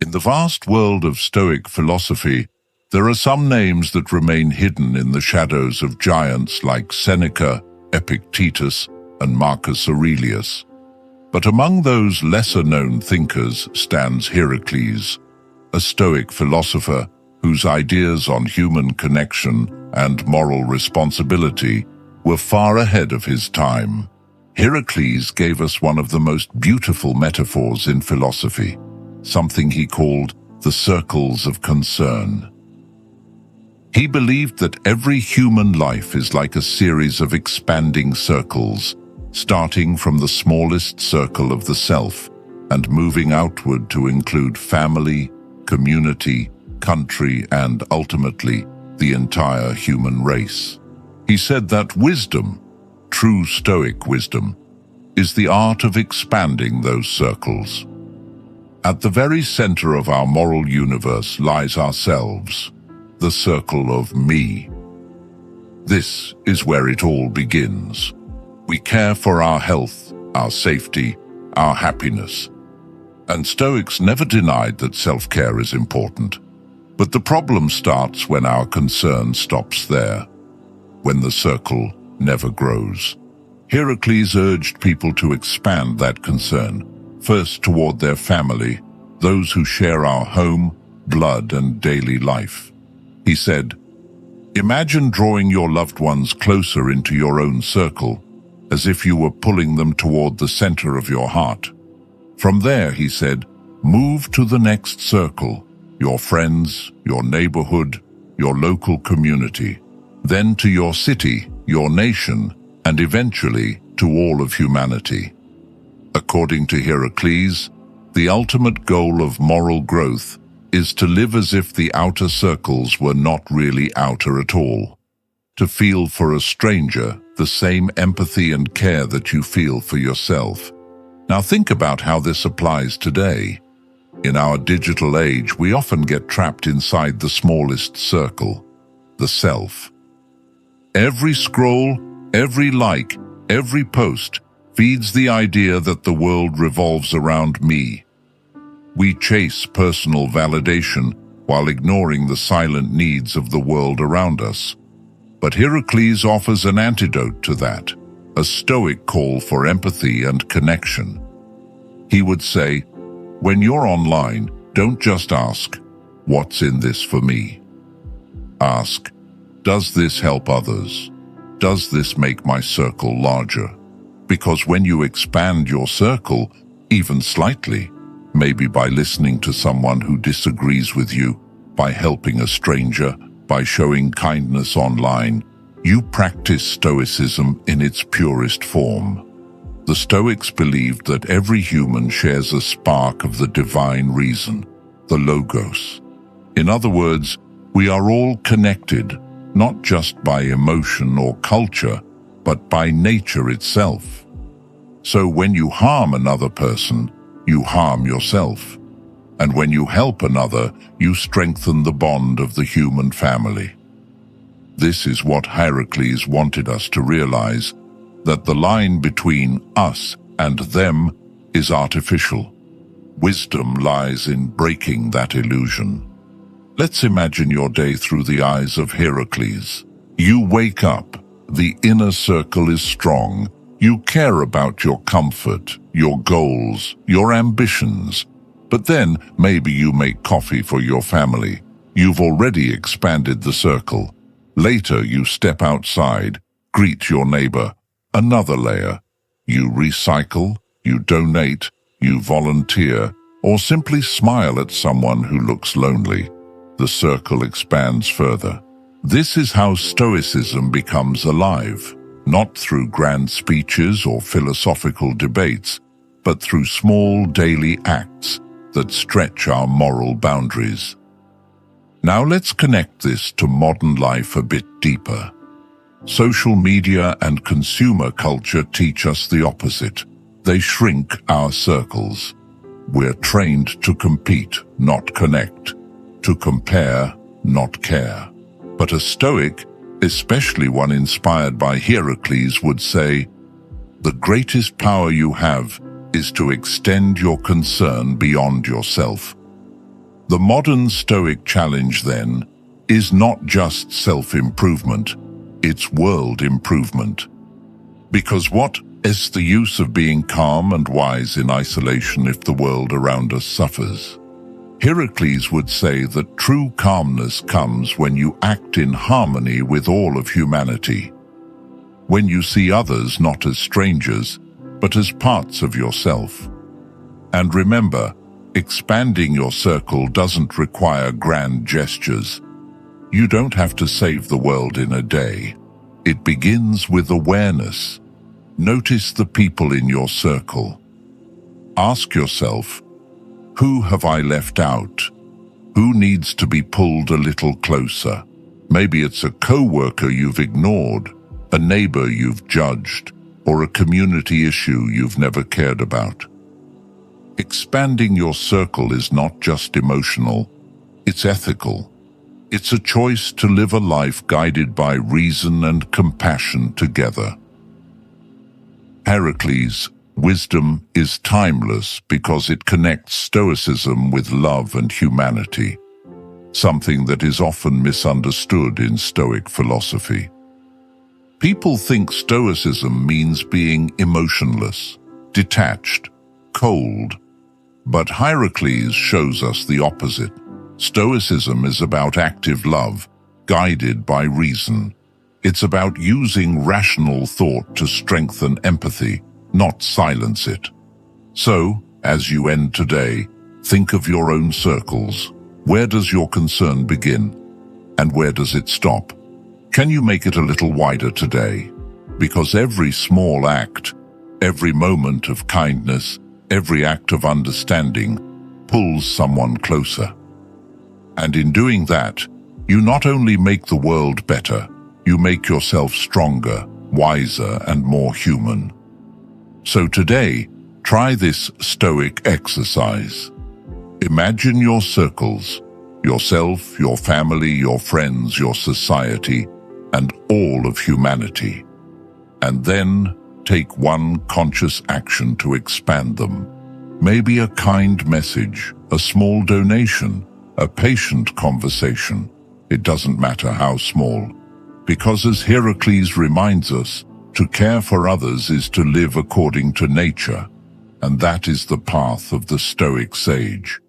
In the vast world of Stoic philosophy, there are some names that remain hidden in the shadows of giants like Seneca, Epictetus, and Marcus Aurelius. But among those lesser-known thinkers stands Hierocles, a Stoic philosopher whose ideas on human connection and moral responsibility were far ahead of his time. Hierocles gave us one of the most beautiful metaphors in philosophy, something he called the circles of concern. He believed that every human life is like a series of expanding circles, starting from the smallest circle of the self and moving outward to include family, community, country, and ultimately the entire human race. He said that wisdom, true Stoic wisdom, is the art of expanding those circles. At the very center of our moral universe lies ourselves, the circle of me. This is where it all begins. We care for our health, our safety, our happiness. And Stoics never denied that self-care is important. But the problem starts when our concern stops there, when the circle never grows. Hierocles urged people to expand that concern, first toward their family, those who share our home, blood, and daily life. He said, "Imagine drawing your loved ones closer into your own circle, as if you were pulling them toward the center of your heart. From there," he said, "move to the next circle, your friends, your neighborhood, your local community, then to your city, your nation, and eventually to all of humanity." According to Hierocles, the ultimate goal of moral growth is to live as if the outer circles were not really outer at all. To feel for a stranger the same empathy and care that you feel for yourself. Now think about how this applies today. In our digital age, we often get trapped inside the smallest circle, the self. Every scroll, every like, every post feeds the idea that the world revolves around me. We chase personal validation while ignoring the silent needs of the world around us. But Hierocles offers an antidote to that, a Stoic call for empathy and connection. He would say, when you're online, don't just ask, "What's in this for me?" Ask, "Does this help others? Does this make my circle larger?" Because when you expand your circle, even slightly, maybe by listening to someone who disagrees with you, by helping a stranger, by showing kindness online, you practice Stoicism in its purest form. The Stoics believed that every human shares a spark of the divine reason, the Logos. In other words, we are all connected, not just by emotion or culture, but by nature itself. So when you harm another person, you harm yourself. And when you help another, you strengthen the bond of the human family. This is what Hierocles wanted us to realize, that the line between us and them is artificial. Wisdom lies in breaking that illusion. Let's imagine your day through the eyes of Hierocles. You wake up, the inner circle is strong. You care about your comfort, your goals, your ambitions. But then maybe you make coffee for your family. You've already expanded the circle. Later you step outside, greet your neighbor. Another layer. You recycle, you donate, you volunteer, or simply smile at someone who looks lonely. The circle expands further. This is how Stoicism becomes alive, not through grand speeches or philosophical debates, but through small daily acts that stretch our moral boundaries. Now let's connect this to modern life a bit deeper. Social media and consumer culture teach us the opposite. They shrink our circles. We're trained to compete, not connect, to compare, not care. But a Stoic, especially one inspired by Hierocles, would say, the greatest power you have is to extend your concern beyond yourself. The modern Stoic challenge, then, is not just self-improvement, it's world improvement. Because what is the use of being calm and wise in isolation if the world around us suffers? Hierocles would say that true calmness comes when you act in harmony with all of humanity. When you see others not as strangers, but as parts of yourself. And remember, expanding your circle doesn't require grand gestures. You don't have to save the world in a day. It begins with awareness. Notice the people in your circle. Ask yourself, who have I left out? Who needs to be pulled a little closer? Maybe it's a co-worker you've ignored, a neighbor you've judged, or a community issue you've never cared about. Expanding your circle is not just emotional, it's ethical. It's a choice to live a life guided by reason and compassion together. Hierocles, wisdom is timeless because it connects Stoicism with love and humanity, something that is often misunderstood in Stoic philosophy. People think Stoicism means being emotionless, detached, cold, but Hierocles shows us the opposite. Stoicism is about active love, guided by reason. It's about using rational thought to strengthen empathy, not silence it. So, as you end today, think of your own circles. Where does your concern begin? And where does it stop? Can you make it a little wider today? Because every small act, every moment of kindness, every act of understanding pulls someone closer. And in doing that, you not only make the world better, you make yourself stronger, wiser, and more human. So today, try this Stoic exercise. Imagine your circles, yourself, your family, your friends, your society, and all of humanity. And then take one conscious action to expand them. Maybe a kind message, a small donation, a patient conversation. It doesn't matter how small. Because as Hierocles reminds us, to care for others is to live according to nature, and that is the path of the Stoic sage.